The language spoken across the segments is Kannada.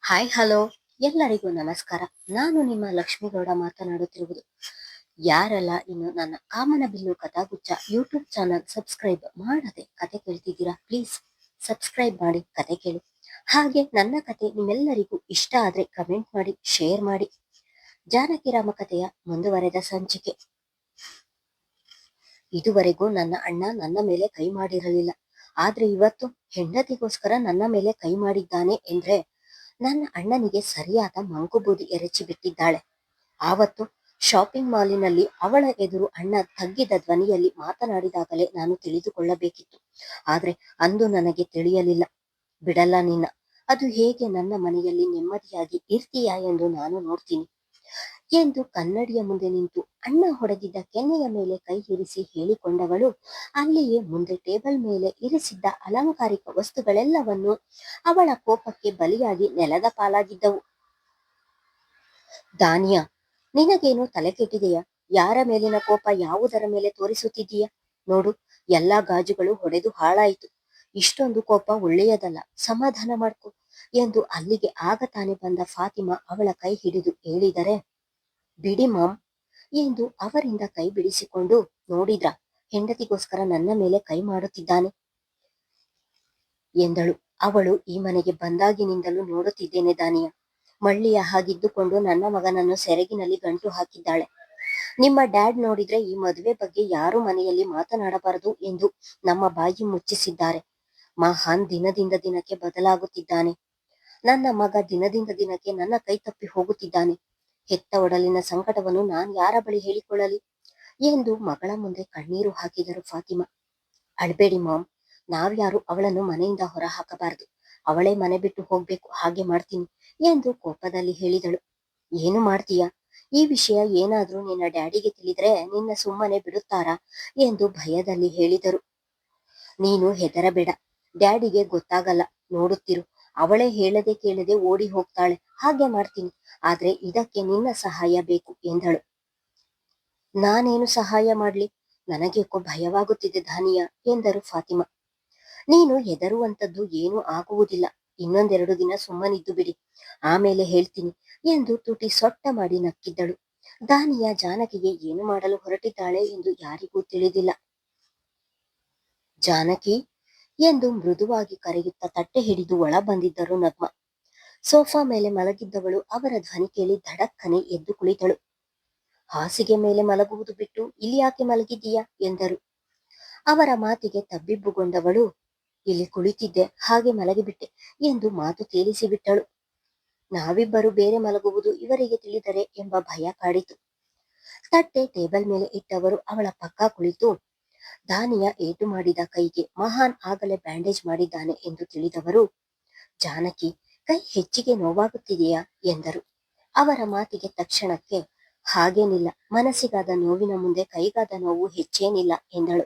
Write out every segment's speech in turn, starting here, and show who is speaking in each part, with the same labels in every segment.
Speaker 1: ಹಾಯ್ ಹಲೋ ಎಲ್ಲರಿಗೂ ನಮಸ್ಕಾರ. ನಾನು ನಿಮ್ಮ ಲಕ್ಷ್ಮೀಗೌಡ ಮಾತನಾಡುತ್ತಿರುವುದು. ಯಾರೆಲ್ಲ ಇನ್ನು ನನ್ನ ಕಾಮನಬಿಲ್ಲು ಕಥಾಗುಚ್ಛ ಯೂಟ್ಯೂಬ್ ಚಾನಲ್ ಸಬ್ಸ್ಕ್ರೈಬ್ ಮಾಡದೆ ಕತೆ ಕೇಳ್ತಿದ್ದೀರಾ, ಪ್ಲೀಸ್ ಸಬ್ಸ್ಕ್ರೈಬ್ ಮಾಡಿ ಕತೆ ಕೇಳಿ. ಹಾಗೆ ನನ್ನ ಕತೆ ನಿಮ್ಮೆಲ್ಲರಿಗೂ ಇಷ್ಟ ಆದ್ರೆ ಕಮೆಂಟ್ ಮಾಡಿ, ಶೇರ್ ಮಾಡಿ. ಜಾನಕಿ ರಾಮ ಕಥೆಯ ಮುಂದುವರೆದ ಸಂಚಿಕೆ. ಇದುವರೆಗೂ ನನ್ನ ಅಣ್ಣ ನನ್ನ ಮೇಲೆ ಕೈ ಮಾಡಿರಲಿಲ್ಲ, ಆದ್ರೆ ಇವತ್ತು ಹೆಂಡತಿಗೋಸ್ಕರ ನನ್ನ ಮೇಲೆ ಕೈ ಮಾಡಿದ್ದಾನೆ ಎಂದ್ರೆ ನನ್ನ ಅಣ್ಣನಿಗೆ ಸರಿಯಾದ ಮಂಕುಬೂದಿ ಎರಚಿ ಬಿಟ್ಟಿದ್ದಾಳೆ. ಆವತ್ತು ಶಾಪಿಂಗ್ ಮಾಲಿನಲ್ಲಿ ಅವಳ ಎದುರು ಅಣ್ಣ ತಗ್ಗಿದ ಧ್ವನಿಯಲ್ಲಿ ಮಾತನಾಡಿದಾಗಲೇ ನಾನು ತಿಳಿದುಕೊಳ್ಳಬೇಕಿತ್ತು. ಆದ್ರೆ ಅಂದು ನನಗೆ ತಿಳಿಯಲಿಲ್ಲ. ಬಿಡಲ್ಲ ನಿನ್ನ, ಅದು ಹೇಗೆ ನನ್ನ ಮನೆಯಲ್ಲಿ ನೆಮ್ಮದಿಯಾಗಿ ಇರ್ತೀಯಾ ಎಂದು ನಾನು ನೋಡ್ತೀನಿ ಎಂದು ಕನ್ನಡಿಯ ಮುಂದೆ ನಿಂತು ಅಣ್ಣ ಹೊಡೆದಿದ್ದ ಕೆನ್ನೆಯ ಮೇಲೆ ಕೈ ಇರಿಸಿ ಹೇಳಿಕೊಂಡವಳು ಅಲ್ಲಿಯೇ ಮುಂದೆ ಟೇಬಲ್ ಮೇಲೆ ಇರಿಸಿದ್ದ ಅಲಂಕಾರಿಕ ವಸ್ತುಗಳೆಲ್ಲವನ್ನು ಅವಳ ಕೋಪಕ್ಕೆ ಬಲಿಯಾಗಿ ನೆಲದ ಪಾಲಾಗಿದ್ದವು. ದಾನಿಯಾ, ನಿನಗೇನು ತಲೆ ಕೆಟ್ಟಿದೆಯಾ? ಯಾರ ಮೇಲಿನ ಕೋಪ ಯಾವುದರ ಮೇಲೆ ತೋರಿಸುತ್ತಿದ್ದೀಯ? ನೋಡು, ಎಲ್ಲಾ ಗಾಜುಗಳು ಹೊಡೆದು ಹಾಳಾಯಿತು. ಇಷ್ಟೊಂದು ಕೋಪ ಒಳ್ಳೆಯದಲ್ಲ, ಸಮಾಧಾನ ಮಾಡ್ಕೊ ಎಂದು ಅಲ್ಲಿಗೆ ಆಗ ತಾನೆ ಬಂದ ಫಾತಿಮಾ ಅವಳ ಕೈ ಹಿಡಿದು ಹೇಳಿದರೆ, ಬಿಡಿ ಮಾಮ್ ಎಂದು ಅವರಿಂದ ಕೈ ಬಿಡಿಸಿಕೊಂಡು, ನೋಡಿದ್ರ ಹೆಂಡತಿಗೋಸ್ಕರ ನನ್ನ ಮೇಲೆ ಕೈ ಮಾಡುತ್ತಿದ್ದಾನೆ ಎಂದಳು. ಅವಳು ಈ ಮನೆಗೆ ಬಂದಾಗಿನಿಂದಲೂ ನೋಡುತ್ತಿದ್ದೇನೆ ದಾನಿಯಾ, ಮಳ್ಳಿಯ ಹಾಗಿದ್ದುಕೊಂಡು ನನ್ನ ಮಗನನ್ನು ಸೆರಗಿನಲ್ಲಿ ಗಂಟು ಹಾಕಿದ್ದಾಳೆ. ನಿಮ್ಮ ಡ್ಯಾಡ್ ನೋಡಿದ್ರೆ ಈ ಮದುವೆ ಬಗ್ಗೆ ಯಾರು ಮನೆಯಲ್ಲಿ ಮಾತನಾಡಬಾರದು ಎಂದು ನಮ್ಮ ಬಾಯಿ ಮುಚ್ಚಿಸಿದ್ದಾರೆ. ಮಹಾನ್ ದಿನದಿಂದ ದಿನಕ್ಕೆ ಬದಲಾಗುತ್ತಿದ್ದಾನೆ. ನನ್ನ ಮಗ ದಿನದಿಂದ ದಿನಕ್ಕೆ ನನ್ನ ಕೈ ತಪ್ಪಿ ಹೋಗುತ್ತಿದ್ದಾನೆ. ಹೆತ್ತ ಒಡಲಿನ ಸಂಕಟವನ್ನು ನಾನು ಯಾರ ಬಳಿ ಹೇಳಿಕೊಳ್ಳಲಿ ಎಂದು ಮಗಳ ಮುಂದೆ ಕಣ್ಣೀರು ಹಾಕಿದರು ಫಾತಿಮಾ. ಅಳ್ಬೇಡಿ ಮಾಮ್, ನಾವ್ಯಾರು ಅವಳನ್ನು ಮನೆಯಿಂದ ಹೊರ ಹಾಕಬಾರದು. ಅವಳೇ ಮನೆ ಬಿಟ್ಟು ಹೋಗ್ಬೇಕು, ಹಾಗೆ ಮಾಡ್ತೀನಿ ಎಂದು ಕೋಪದಲ್ಲಿ ಹೇಳಿದಳು. ಏನು ಮಾಡ್ತೀಯಾ? ಈ ವಿಷಯ ಏನಾದ್ರೂ ನಿನ್ನ ಡ್ಯಾಡಿಗೆ ತಿಳಿದ್ರೆ ನಿನ್ನ ಸುಮ್ಮನೆ ಬಿಡುತ್ತಾರಾ ಎಂದು ಭಯದಲ್ಲಿ ಹೇಳಿದರು. ನೀನು ಹೆದರಬೇಡ, ಡ್ಯಾಡಿಗೆ ಗೊತ್ತಾಗಲ್ಲ, ನೋಡುತ್ತಿರು. ಅವಳೇ ಹೇಳದೆ ಕೇಳದೆ ಓಡಿ ಹೋಗ್ತಾಳೆ, ಹಾಗೆ ಮಾಡ್ತೀನಿ. ಆದ್ರೆ ಇದಕ್ಕೆ ನಿನ್ನ ಸಹಾಯ ಬೇಕು ಎಂದಳು. ನಾನೇನು ಸಹಾಯ ಮಾಡ್ಲಿ? ನನಗೇಕೋ ಭಯವಾಗುತ್ತಿದೆ ದಾನಿಯಾ ಎಂದರು ಫಾತಿಮಾ. ನೀನು ಹೆದರುವಂತದ್ದು ಏನೂ ಆಗುವುದಿಲ್ಲ. ಇನ್ನೊಂದೆರಡು ದಿನ ಸುಮ್ಮನಿದ್ದು ಬಿಡಿ, ಆಮೇಲೆ ಹೇಳ್ತೀನಿ ಎಂದು ತುಟಿ ಸೊಟ್ಟ ಮಾಡಿ ನಕ್ಕಿದ್ದಳು. ದಾನಿಯಾ ಜಾನಕಿಗೆ ಏನು ಮಾಡಲು ಹೊರಟಿದ್ದಾಳೆ ಎಂದು ಯಾರಿಗೂ ತಿಳಿದಿಲ್ಲ. ಜಾನಕಿ ಎಂದು ಮೃದುವಾಗಿ ಕರೆಯುತ್ತಾ ತಟ್ಟೆ ಹಿಡಿದು ಒಳ ಬಂದಿದ್ದರು ನಗ್ಮಾ. ಸೋಫಾ ಮೇಲೆ ಮಲಗಿದ್ದವಳು ಅವರ ಧ್ವನಿ ಕೇಳಿ ಧಡಕ್ಕನೆ ಎದ್ದು ಕುಳಿತಳು. ಹಾಸಿಗೆ ಮೇಲೆ ಮಲಗುವುದು ಬಿಟ್ಟು ಇಲ್ಲಿ ಯಾಕೆ ಮಲಗಿದ್ದೀಯಾ ಎಂದರು. ಅವರ ಮಾತಿಗೆ ತಬ್ಬಿಬ್ಬುಗೊಂಡವಳು, ಇಲ್ಲಿ ಕುಳಿತಿದ್ದೆ, ಹಾಗೆ ಮಲಗಿಬಿಟ್ಟೆ ಎಂದು ಮಾತು ತೇಲಿಸಿಬಿಟ್ಟಳು. ನಾವಿಬ್ಬರು ಬೇರೆ ಮಲಗುವುದು ಇವರಿಗೆ ತಿಳಿದರೆ ಎಂಬ ಭಯ ಕಾಡಿತು. ತಟ್ಟೆ ಟೇಬಲ್ ಮೇಲೆ ಇಟ್ಟವರು ಅವಳ ಪಕ್ಕ ಕುಳಿತು, ದಾನಿಯಾ ಏಟು ಮಾಡಿದ ಕೈಗೆ ಮಹಾನ್ ಆಗಲೇ ಬ್ಯಾಂಡೇಜ್ ಮಾಡಿದ್ದಾನೆ ಎಂದು ತಿಳಿದವರು, ಜಾನಕಿ, ಕೈ ಹೆಚ್ಚಿಗೆ ನೋವಾಗುತ್ತಿದೆಯಾ ಎಂದರು. ಅವರ ಮಾತಿಗೆ ತಕ್ಷಣಕ್ಕೆ, ಹಾಗೇನಿಲ್ಲ, ಮನಸ್ಸಿಗಾದ ನೋವಿನ ಮುಂದೆ ಕೈಗಾದ ನೋವು ಹೆಚ್ಚೇನಿಲ್ಲ ಎಂದಳು.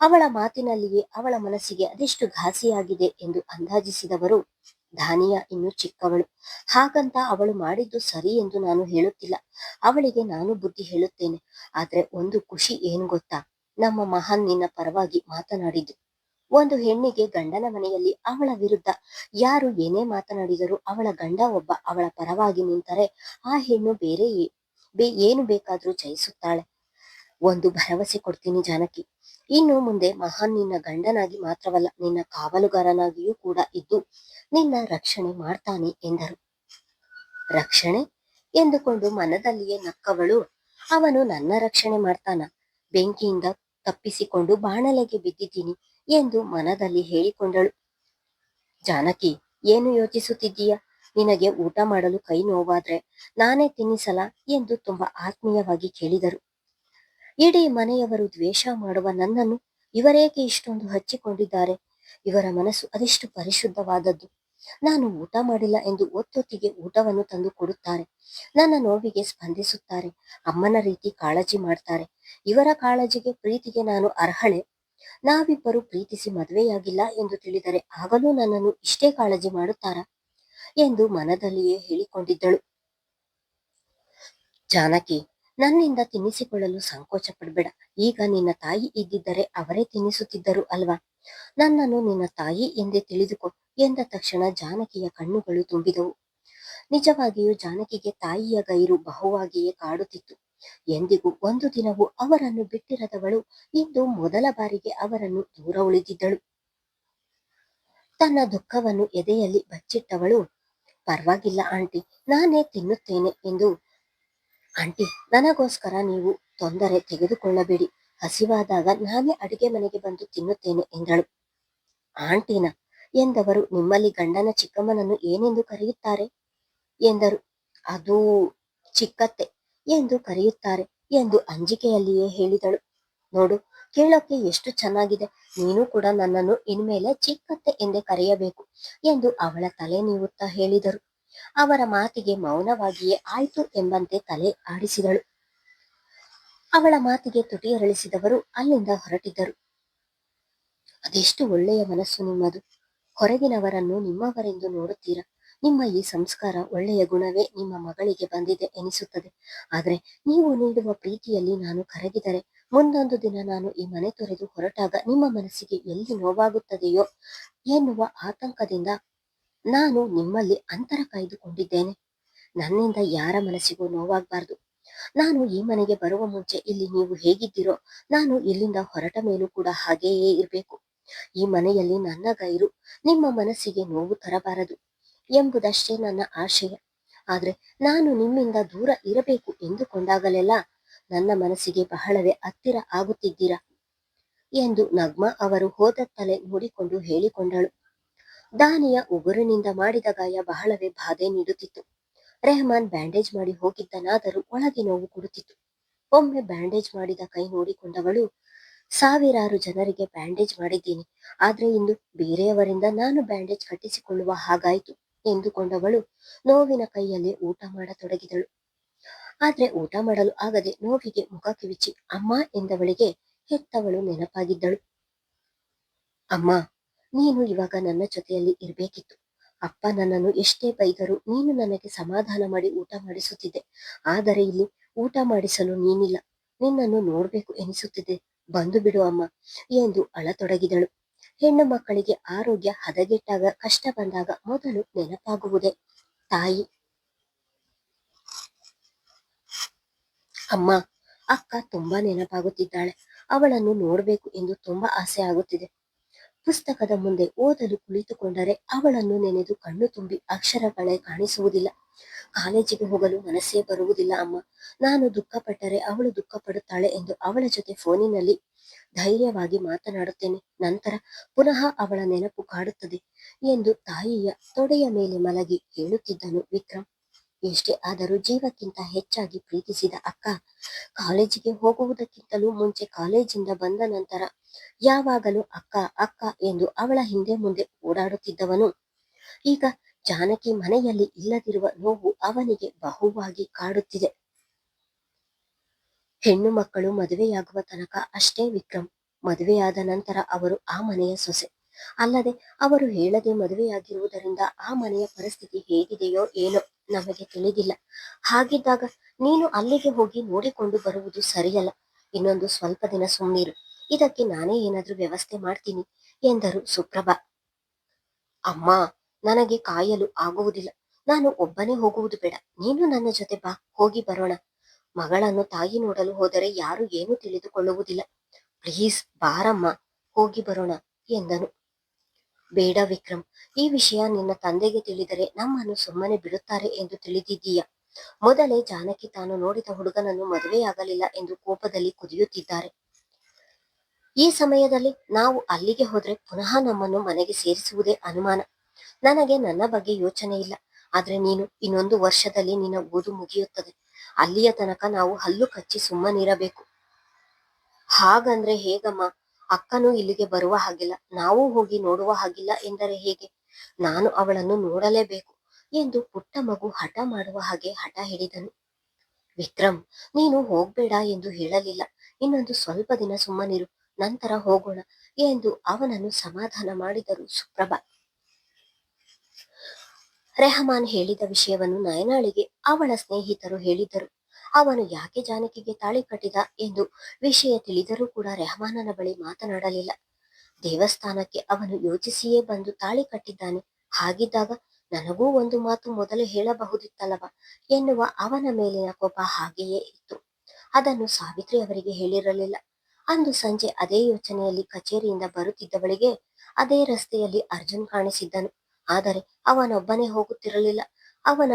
Speaker 1: ಅವಳ ಮಾತಿನಲ್ಲಿಯೇ ಅವಳ ಮನಸ್ಸಿಗೆ ಅದೆಷ್ಟು ಘಾಸಿಯಾಗಿದೆ ಎಂದು ಅಂದಾಜಿಸಿದವರು, ದಾನಿಯಾ ಇನ್ನು ಚಿಕ್ಕವಳು, ಹಾಗಂತ ಅವಳು ಮಾಡಿದ್ದು ಸರಿ ಎಂದು ನಾನು ಹೇಳುತ್ತಿಲ್ಲ. ಅವಳಿಗೆ ನಾನು ಬುದ್ಧಿ ಹೇಳುತ್ತೇನೆ. ಆದ್ರೆ ಒಂದು ಖುಷಿ ಏನು ಗೊತ್ತಾ? ನಮ್ಮ ಮಹಾನ್ ನಿನ್ನ ಪರವಾಗಿ ಮಾತನಾಡಿದ್ದು. ಒಂದು ಹೆಣ್ಣಿಗೆ ಗಂಡನ ಮನೆಯಲ್ಲಿ ಅವಳ ವಿರುದ್ಧ ಯಾರು ಏನೇ ಮಾತನಾಡಿದರೂ ಅವಳ ಗಂಡ ಒಬ್ಬ ಅವಳ ಪರವಾಗಿ ನಿಂತರೆ ಆ ಹೆಣ್ಣು ಏನು ಬೇಕಾದ್ರೂ ಜಯಿಸುತ್ತಾಳೆ. ಒಂದು ಭರವಸೆ ಕೊಡ್ತೀನಿ ಜಾನಕಿ, ಇನ್ನು ಮುಂದೆ ಮಹಾನ್ ನಿನ್ನ ಗಂಡನಾಗಿ ಮಾತ್ರವಲ್ಲ, ನಿನ್ನ ಕಾವಲುಗಾರನಾಗಿಯೂ ಕೂಡ ಇದ್ದು ನಿನ್ನ ರಕ್ಷಣೆ ಮಾಡ್ತಾನೆ ಎಂದರು. ರಕ್ಷಣೆ ಎಂದುಕೊಂಡು ಮನದಲ್ಲಿಯೇ ನಕ್ಕವಳು, ಅವನು ನನ್ನ ರಕ್ಷಣೆ ಮಾಡ್ತಾನ? ಬೆಂಕಿಯಿಂದ ತಪ್ಪಿಸಿಕೊಂಡು ಬಾಣಲೆಗೆ ಬಿದ್ದಿದ್ದೀನಿ ಎಂದು ಮನದಲ್ಲಿ ಹೇಳಿಕೊಂಡಳು. ಜಾನಕಿ, ಏನು ಯೋಚಿಸುತ್ತಿದ್ದೀಯ? ನಿನಗೆ ಊಟ ಮಾಡಲು ಕೈ ನೋವಾದ್ರೆ ನಾನೇ ತಿನ್ನಿಸಲ ಎಂದು ತುಂಬಾ ಆತ್ಮೀಯವಾಗಿ ಕೇಳಿದರು. ಇಡೀ ಮನೆಯವರು ದ್ವೇಷ ಮಾಡುವ ನನ್ನನ್ನು ಇವರೇಕೆ ಇಷ್ಟೊಂದು ಹಚ್ಚಿಕೊಂಡಿದ್ದಾರೆ? ಇವರ ಮನಸ್ಸು ಅದೆಷ್ಟು ಪರಿಶುದ್ಧವಾದದ್ದು. ನಾನು ಊಟ ಮಾಡಿಲ್ಲ ಎಂದು ಒತ್ತೊತ್ತಿಗೆ ಊಟವನ್ನು ತಂದು ಕೊಡುತ್ತಾರೆ. ನನ್ನ ನೋವಿಗೆ ಸ್ಪಂದಿಸುತ್ತಾರೆ. ಅಮ್ಮನ ರೀತಿ ಕಾಳಜಿ ಮಾಡ್ತಾರೆ. ಇವರ ಕಾಳಜಿಗೆ, ಪ್ರೀತಿಗೆ ನಾನು ಅರ್ಹಳೆ? ನಾವಿಬ್ಬರು ಪ್ರೀತಿಸಿ ಮದುವೆಯಾಗಿಲ್ಲ ಎಂದು ತಿಳಿದರೆ ಆಗಲೂ ನನ್ನನ್ನು ಇಷ್ಟೇ ಕಾಳಜಿ ಮಾಡುತ್ತಾರಾ ಎಂದು ಮನದಲ್ಲಿಯೇ ಹೇಳಿಕೊಂಡಿದ್ದಳು. ಜಾನಕಿ, ನನ್ನಿಂದ ತಿನ್ನಿಸಿಕೊಳ್ಳಲು ಸಂಕೋಚ ಪಡಬೇಡ. ಈಗ ನಿನ್ನ ತಾಯಿ ಇದ್ದಿದ್ದರೆ ಅವರೇ ತಿನ್ನಿಸುತ್ತಿದ್ದರು ಅಲ್ವಾ? ನನ್ನನ್ನು ನಿನ್ನ ತಾಯಿ ಎಂದೇ ತಿಳಿದುಕೊ ಎಂದ ತಕ್ಷಣ ಜಾನಕಿಯ ಕಣ್ಣುಗಳು ತುಂಬಿದವು. ನಿಜವಾಗಿಯೂ ಜಾನಕಿಗೆ ತಾಯಿಯ ಗೈರು ಬಹುವಾಗಿಯೇ ಕಾಡುತ್ತಿತ್ತು. ಎಂದಿಗೂ ಒಂದು ದಿನವೂ ಅವರನ್ನು ಬಿಟ್ಟಿರದವಳು ಇಂದು ಮೊದಲ ಬಾರಿಗೆ ಅವರನ್ನು ದೂರ ಉಳಿದಿದ್ದಳು. ತನ್ನ ದುಃಖವನ್ನು ಎದೆಯಲ್ಲಿ ಬಚ್ಚಿಟ್ಟವಳು, ಪರವಾಗಿಲ್ಲ ಆಂಟಿ, ನಾನೇ ತಿನ್ನುತ್ತೇನೆ ಎಂದು. ಆಂಟಿ, ನನಗೋಸ್ಕರ ನೀವು ತೊಂದರೆ ತೆಗೆದುಕೊಳ್ಳಬೇಡಿ, ಹಸಿವಾದಾಗ ನಾನೇ ಅಡಿಗೆ ಮನೆಗೆ ಬಂದು ತಿನ್ನುತ್ತೇನೆ ಎಂದಳು. ಆಂಟಿನ ಎಂದವರು ನಿಮ್ಮಲ್ಲಿ ಗಂಡನ ಚಿಕ್ಕಮ್ಮನನ್ನು ಏನೆಂದು ಕರೆಯುತ್ತಾರೆ ಎಂದರು. ಅದು ಚಿಕ್ಕತ್ತೆ ಎಂದು ಕರೆಯುತ್ತಾರೆ ಎಂದು ಅಂಜಿಕೆಯಲ್ಲಿಯೇ ಹೇಳಿದಳು. ನೋಡು, ಕೇಳೋಕೆ ಎಷ್ಟು ಚೆನ್ನಾಗಿದೆ, ನೀನು ಕೂಡ ನನ್ನನ್ನು ಇನ್ಮೇಲೆ ಚಿಕ್ಕತ್ತೆ ಎಂದೇ ಕರೆಯಬೇಕು ಎಂದು ಅವಳ ತಲೆ ನೀವುತ್ತಾ ಹೇಳಿದರು. ಅವರ ಮಾತಿಗೆ ಮೌನವಾಗಿಯೇ ಆಯ್ತು ಎಂಬಂತೆ ತಲೆ ಆಡಿಸಿದಳು. ಅವಳ ಮಾತಿಗೆ ತುಟಿಯರಳಿಸಿದವರು ಅಲ್ಲಿಂದ ಹೊರಟಿದ್ದರು. ಅದೆಷ್ಟು ಒಳ್ಳೆಯ ಮನಸ್ಸು ನಿಮ್ಮದು, ಹೊರಗಿನವರನ್ನು ನಿಮ್ಮವರೆಂದು ನೋಡುತ್ತೀರಾ. ನಿಮ್ಮ ಈ ಸಂಸ್ಕಾರ, ಒಳ್ಳೆಯ ಗುಣವೇ ನಿಮ್ಮ ಮಗಳಿಗೆ ಬಂದಿದೆ ಎನಿಸುತ್ತದೆ. ಆದರೆ ನೀವು ನೀಡುವ ಪ್ರೀತಿಯಲ್ಲಿ ನಾನು ಕರಗಿದರೆ, ಮುಂದೊಂದು ದಿನ ನಾನು ಈ ಮನೆ ತೊರೆದು ಹೊರಟಾಗ ನಿಮ್ಮ ಮನಸ್ಸಿಗೆ ಎಲ್ಲಿ ನೋವಾಗುತ್ತದೆಯೋ ಎನ್ನುವ ಆತಂಕದಿಂದ ನಾನು ನಿಮ್ಮಲ್ಲಿ ಅಂತರ ಕಾಯ್ದುಕೊಂಡಿದ್ದೇನೆ. ನನ್ನಿಂದ ಯಾರ ಮನಸ್ಸಿಗೂ ನೋವಾಗಬಾರ್ದು. ನಾನು ಈ ಮನೆಗೆ ಬರುವ ಮುಂಚೆ ಇಲ್ಲಿ ನೀವು ಹೇಗಿದ್ದೀರೋ, ನಾನು ಇಲ್ಲಿಂದ ಹೊರಟ ಮೇಲೂ ಕೂಡ ಹಾಗೆಯೇ ಇರಬೇಕು. ಈ ಮನೆಯಲ್ಲಿ ನನ್ನ ಗೈರು ನಿಮ್ಮ ಮನಸ್ಸಿಗೆ ನೋವು ತರಬಾರದು ಎಂಬುದಷ್ಟೇ ನನ್ನ ಆಶಯ. ಆದ್ರೆ ನಾನು ನಿಮ್ಮಿಂದ ದೂರ ಇರಬೇಕು ಎಂದುಕೊಂಡಾಗಲೆಲ್ಲ ನನ್ನ ಮನಸ್ಸಿಗೆ ಬಹಳವೇ ಹತ್ತಿರ ಆಗುತ್ತಿದ್ದೀರಾ ಎಂದು ನಗ್ಮಾ ಅವರು ಹೋದತ್ತಲೇ ನೋಡಿಕೊಂಡು ಹೇಳಿಕೊಂಡಳು. ದಾನಿಯ ಉಗುರಿನಿಂದ ಮಾಡಿದ ಗಾಯ ಬಹಳವೇ ಬಾಧೆ ನೀಡುತ್ತಿತ್ತು. ರೆಹಮಾನ್ ಬ್ಯಾಂಡೇಜ್ ಮಾಡಿ ಹೋಗಿದ್ದನಾದರೂ ಒಳಗೆ ನೋವು ಕೊಡುತ್ತಿತ್ತು. ಒಮ್ಮೆ ಬ್ಯಾಂಡೇಜ್ ಮಾಡಿದ ಕೈ ನೋಡಿಕೊಂಡವಳು, ಸಾವಿರಾರು ಜನರಿಗೆ ಬ್ಯಾಂಡೇಜ್ ಮಾಡಿದ್ದೀನಿ, ಆದ್ರೆ ಇಂದು ಬೇರೆಯವರಿಂದ ನಾನು ಬ್ಯಾಂಡೇಜ್ ಕಟ್ಟಿಸಿಕೊಳ್ಳುವ ಹಾಗಾಯಿತು ಎಂದುಕೊಂಡವಳು ನೋವಿನ ಕೈಯಲ್ಲಿ ಊಟ ಮಾಡತೊಡಗಿದಳು. ಆದ್ರೆ ಊಟ ಮಾಡಲು ಆಗದೆ ನೋವಿಗೆ ಮುಖ ಕಿವಿಚಿ ಅಮ್ಮ ಎಂದವಳಿಗೆ ಹೆತ್ತವಳು ನೆನಪಾಗಿದ್ದಳು. ಅಮ್ಮ, ನೀನು ಇವಾಗ ನನ್ನ ಜೊತೆಯಲ್ಲಿ ಇರಬೇಕಿತ್ತು. ಅಪ್ಪ ನನ್ನನ್ನು ಎಷ್ಟೇ ಬೈದರೂ ನೀನು ನನಗೆ ಸಮಾಧಾನ ಮಾಡಿ ಊಟ ಮಾಡಿಸುತ್ತಿದ್ದೆ. ಆದರೆ ಇಲ್ಲಿ ಊಟ ಮಾಡಿಸಲು ನೀನಿಲ್ಲ. ನಿನ್ನನ್ನು ನೋಡ್ಬೇಕು ಎನಿಸುತ್ತಿದೆ, ಬಂದು ಬಿಡು ಅಮ್ಮ ಎಂದು ಅಳತೊಡಗಿದಳು. ಹೆಣ್ಣು ಮಕ್ಕಳಿಗೆ ಆರೋಗ್ಯ ಹದಗೆಟ್ಟಾಗ, ಕಷ್ಟ ಬಂದಾಗ ಮೊದಲು ನೆನಪಾಗುವುದೇ ತಾಯಿ. ಅಮ್ಮ, ಅಕ್ಕ ತುಂಬಾ ನೆನಪಾಗುತ್ತಿದ್ದಾಳೆ, ಅವಳನ್ನು ನೋಡ್ಬೇಕು ಎಂದು ತುಂಬಾ ಆಸೆ ಆಗುತ್ತಿದೆ. ಪುಸ್ತಕದ ಮುಂದೆ ಓದಲು ಕುಳಿತುಕೊಂಡರೆ ಅವಳನ್ನು ನೆನೆದು ಕಣ್ಣು ತುಂಬಿ ಅಕ್ಷರಗಳೇ ಕಾಣಿಸುವುದಿಲ್ಲ. ಕಾಲೇಜಿಗೆ ಹೋಗಲು ಮನಸ್ಸೇ ಬರುವುದಿಲ್ಲ ಅಮ್ಮ. ನಾನು ದುಃಖಪಟ್ಟರೆ ಅವಳು ದುಃಖ ಪಡುತ್ತಾಳೆ ಎಂದು ಅವಳ ಜೊತೆ ಫೋನಿನಲ್ಲಿ ಧೈರ್ಯವಾಗಿ ಮಾತನಾಡುತ್ತೇನೆ. ನಂತರ ಪುನಃ ಅವಳ ನೆನಪು ಕಾಡುತ್ತದೆ ಎಂದು ತಾಯಿಯ ತೊಡೆಯ ಮೇಲೆ ಮಲಗಿ ಹೇಳುತ್ತಿದ್ದನು ವಿಕ್ರಮ್. ಎಷ್ಟೇ ಆದರೂ ಜೀವಕ್ಕಿಂತ ಹೆಚ್ಚಾಗಿ ಪ್ರೀತಿಸಿದ ಅಕ್ಕ, ಕಾಲೇಜಿಗೆ ಹೋಗುವುದಕ್ಕಿಂತಲೂ ಮುಂಚೆ, ಕಾಲೇಜಿಂದ ಬಂದ ನಂತರ ಯಾವಾಗಲೂ ಅಕ್ಕ ಅಕ್ಕ ಎಂದು ಅವಳ ಹಿಂದೆ ಮುಂದೆ ಓಡಾಡುತ್ತಿದ್ದವನು ಈಗ ಜಾನಕಿ ಮನೆಯಲ್ಲಿ ಇಲ್ಲದಿರುವ ನೋವು ಅವನಿಗೆ ಬಹುವಾಗಿ ಕಾಡುತ್ತಿದೆ. ಹೆಣ್ಣು ಮಕ್ಕಳು ಮದುವೆಯಾಗುವ ತನಕ ಅಷ್ಟೇ ವಿಕ್ರಮ್. ಮದುವೆಯಾದ ನಂತರ ಅವರು ಆ ಮನೆಯ ಸೊಸೆ. ಅಲ್ಲದೆ ಅವರು ಹೇಳದೆ ಮದುವೆಯಾಗಿರುವುದರಿಂದ ಆ ಮನೆಯ ಪರಿಸ್ಥಿತಿ ಹೇಗಿದೆಯೋ ಏನೋ ನಮಗೆ ತಿಳಿದಿಲ್ಲ. ಹಾಗಿದ್ದಾಗ ನೀನು ಅಲ್ಲಿಗೆ ಹೋಗಿ ನೋಡಿಕೊಂಡು ಬರುವುದು ಸರಿಯಲ್ಲ. ಇನ್ನೊಂದು ಸ್ವಲ್ಪ ದಿನ ಸುಮ್ಮನಿರು, ಇದಕ್ಕೆ ನಾನೇ ಏನಾದ್ರೂ ವ್ಯವಸ್ಥೆ ಮಾಡ್ತೀನಿ ಎಂದರು ಸುಪ್ರಭಾ. ಅಮ್ಮ, ನನಗೆ ಕಾಯಲು ಆಗುವುದಿಲ್ಲ. ನಾನು ಒಬ್ಬನೇ ಹೋಗುವುದು ಬೇಡ, ನೀನು ನನ್ನ ಜೊತೆ ಬಾ, ಹೋಗಿ ಬರೋಣ. ಮಗಳನ್ನು ತಾಯಿ ನೋಡಲು ಹೋದರೆ ಯಾರು ಏನು ತಿಳಿದುಕೊಳ್ಳುವುದಿಲ್ಲ. ಪ್ಲೀಸ್ ಬಾರಮ್ಮ, ಹೋಗಿ ಬರೋಣ ಎಂದನು. ಬೇಡ ವಿಕ್ರಮ್, ಈ ವಿಷಯ ನಿನ್ನ ತಂದೆಗೆ ತಿಳಿದರೆ ನಮ್ಮನ್ನು ಸುಮ್ಮನೆ ಬಿಡುತ್ತಾರೆ ಎಂದು ತಿಳಿದಿದ್ದೀಯ. ಮೊದಲೇ ಜಾನಕಿ ತಾನು ನೋಡಿದ ಹುಡುಗನನ್ನು ಮದುವೆಯಾಗಲಿಲ್ಲ ಎಂದು ಕೋಪದಲ್ಲಿ ಕುದಿಯುತ್ತಿದ್ದಾರೆ. ಈ ಸಮಯದಲ್ಲಿ ನಾವು ಅಲ್ಲಿಗೆ ಹೋದ್ರೆ ಪುನಃ ನಮ್ಮನ್ನು ಮನೆಗೆ ಸೇರಿಸುವುದೇ ಅನುಮಾನ. ನನಗೆ ನನ್ನ ಬಗ್ಗೆ ಯೋಚನೆ ಇಲ್ಲ, ಆದ್ರೆ ನೀನು ಇನ್ನೊಂದು ವರ್ಷದಲ್ಲಿ ನಿನ್ನ ಓದು ಮುಗಿಯುತ್ತದೆ. ಅಲ್ಲಿಯ ತನಕ ನಾವು ಹಲ್ಲು ಕಚ್ಚಿ ಸುಮ್ಮನಿರಬೇಕು. ಹಾಗಂದ್ರೆ ಹೇಗಮ್ಮ? ಅಕ್ಕನೂ ಇಲ್ಲಿಗೆ ಬರುವ ಹಾಗಿಲ್ಲ, ನಾವು ಹೋಗಿ ನೋಡುವ ಹಾಗಿಲ್ಲ ಎಂದರೆ ಹೇಗೆ? ನಾನು ಅವಳನ್ನು ನೋಡಲೇಬೇಕು ಎಂದು ಪುಟ್ಟ ಮಗು ಹಠ ಮಾಡುವ ಹಾಗೆ ಹಠ ಹಿಡಿದನು. ವಿಕ್ರಮ್, ನೀನು ಹೋಗ್ಬೇಡ ಎಂದು ಹೇಳಲಿಲ್ಲ. ಇನ್ನೊಂದು ಸ್ವಲ್ಪ ದಿನ ಸುಮ್ಮನಿರು, ನಂತರ ಹೋಗೋಣ ಎಂದು ಅವನನ್ನು ಸಮಾಧಾನ ಮಾಡಿದರು ಸುಪ್ರಭಾ. ರೆಹಮಾನ್ ಹೇಳಿದ ವಿಷಯವನ್ನು ನಯನಾಳಿಗೆ ಅವಳ ಸ್ನೇಹಿತರು ಹೇಳಿದ್ದರು. ಅವನು ಯಾಕೆ ಜಾನಕಿಗೆ ತಾಳಿ ಕಟ್ಟಿದ ಎಂದು ವಿಷಯ ತಿಳಿದರೂ ಕೂಡ ರೆಹಮಾನನ ಬಳಿ ಮಾತನಾಡಲಿಲ್ಲ. ದೇವಸ್ಥಾನಕ್ಕೆ ಅವನು ಯೋಚಿಸಿಯೇ ಬಂದು ತಾಳಿ ಕಟ್ಟಿದ್ದಾನೆ. ಹಾಗಿದ್ದಾಗ ನನಗೂ ಒಂದು ಮಾತು ಮೊದಲು ಹೇಳಬಹುದಿತ್ತಲ್ಲವ ಎನ್ನುವ ಅವನ ಮೇಲಿನ ಕೋಪ ಹಾಗೆಯೇ ಇತ್ತು. ಅದನ್ನು ಸಾವಿತ್ರಿ ಅವರಿಗೆ ಹೇಳಿರಲಿಲ್ಲ. ಅಂದು ಸಂಜೆ ಅದೇ ಯೋಚನೆಯಲ್ಲಿ ಕಚೇರಿಯಿಂದ ಬರುತ್ತಿದ್ದವಳಿಗೆ ಅದೇ ರಸ್ತೆಯಲ್ಲಿ ಅರ್ಜುನ್ ಕಾಣಿಸಿದ್ದನು. ಆದರೆ ಅವನೊಬ್ಬನೇ ಹೋಗುತ್ತಿರಲಿಲ್ಲ. ಅವನ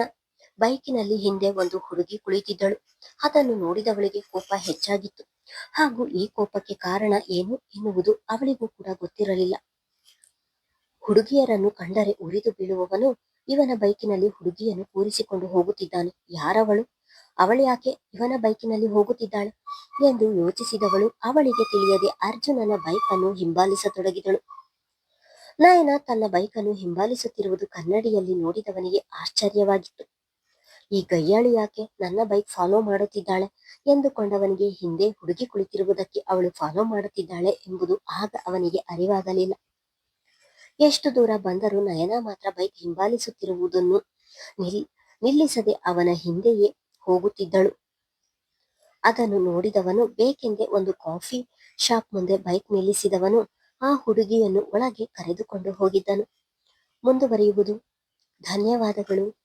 Speaker 1: ಬೈಕಿನಲ್ಲಿ ಹಿಂದೆ ಒಂದು ಹುಡುಗಿ ಕುಳಿತಿದ್ದಳು. ಅದನ್ನು ನೋಡಿದವಳಿಗೆ ಕೋಪ ಹೆಚ್ಚಾಗಿತ್ತು. ಹಾಗೂ ಈ ಕೋಪಕ್ಕೆ ಕಾರಣ ಏನು ಎನ್ನುವುದು ಅವಳಿಗೂ ಕೂಡ ಗೊತ್ತಿರಲಿಲ್ಲ. ಹುಡುಗಿಯರನ್ನು ಕಂಡರೆ ಉರಿದು ಬೀಳುವವನು ಇವನ ಬೈಕಿನಲ್ಲಿ ಹುಡುಗಿಯನ್ನು ಕೂರಿಸಿಕೊಂಡು ಹೋಗುತ್ತಿದ್ದಾನೆ. ಯಾರವಳು? ಅವಳ್ಯಾಕೆ ಇವನ ಬೈಕಿನಲ್ಲಿ ಹೋಗುತ್ತಿದ್ದಾಳೆ ಎಂದು ಯೋಚಿಸಿದವಳು ಅವಳಿಗೆ ತಿಳಿಯದೆ ಅರ್ಜುನನ ಬೈಕನ್ನು ಹಿಂಬಾಲಿಸತೊಡಗಿದಳು. ನಯನ ತನ್ನ ಬೈಕನ್ನು ಹಿಂಬಾಲಿಸುತ್ತಿರುವುದು ಕನ್ನಡಿಯಲ್ಲಿ ನೋಡಿದವನಿಗೆ ಆಶ್ಚರ್ಯವಾಗಿತ್ತು. ಈ ಗಯ್ಯಾಳಿ ಯಾಕೆ ನನ್ನ ಬೈಕ್ ಫಾಲೋ ಮಾಡುತ್ತಿದ್ದಾಳೆ ಎಂದುಕೊಂಡವನಿಗೆ ಹಿಂದೆ ಹುಡುಗಿ ಕುಳಿತಿರುವುದಕ್ಕೆ ಅವಳು ಫಾಲೋ ಮಾಡುತ್ತಿದ್ದಾಳೆ ಎಂಬುದು ಆಗ ಅವನಿಗೆ ಅರಿವಾಗಲಿಲ್ಲ. ಎಷ್ಟು ದೂರ ಬಂದರೂ ನಯನ ಮಾತ್ರ ಬೈಕ್ ಹಿಂಬಾಲಿಸುತ್ತಿರುವುದನ್ನು ನಿಲ್ಲಿಸದೆ ಅವನ ಹಿಂದೆಯೇ ಹೋಗುತ್ತಿದ್ದಳು. ಅದನ್ನು ನೋಡಿದವನು ಬೇಕೆಂದೇ ಒಂದು ಕಾಫಿ ಶಾಪ್ ಮುಂದೆ ಬೈಕ್ ನಿಲ್ಲಿಸಿದವನು ಆ ಹುಡುಗಿಯನ್ನು ಒಳಗೆ ಕರೆದುಕೊಂಡು ಹೋಗಿದ್ದನು. ಮುಂದುವರಿಯುವುದು. ಧನ್ಯವಾದಗಳು.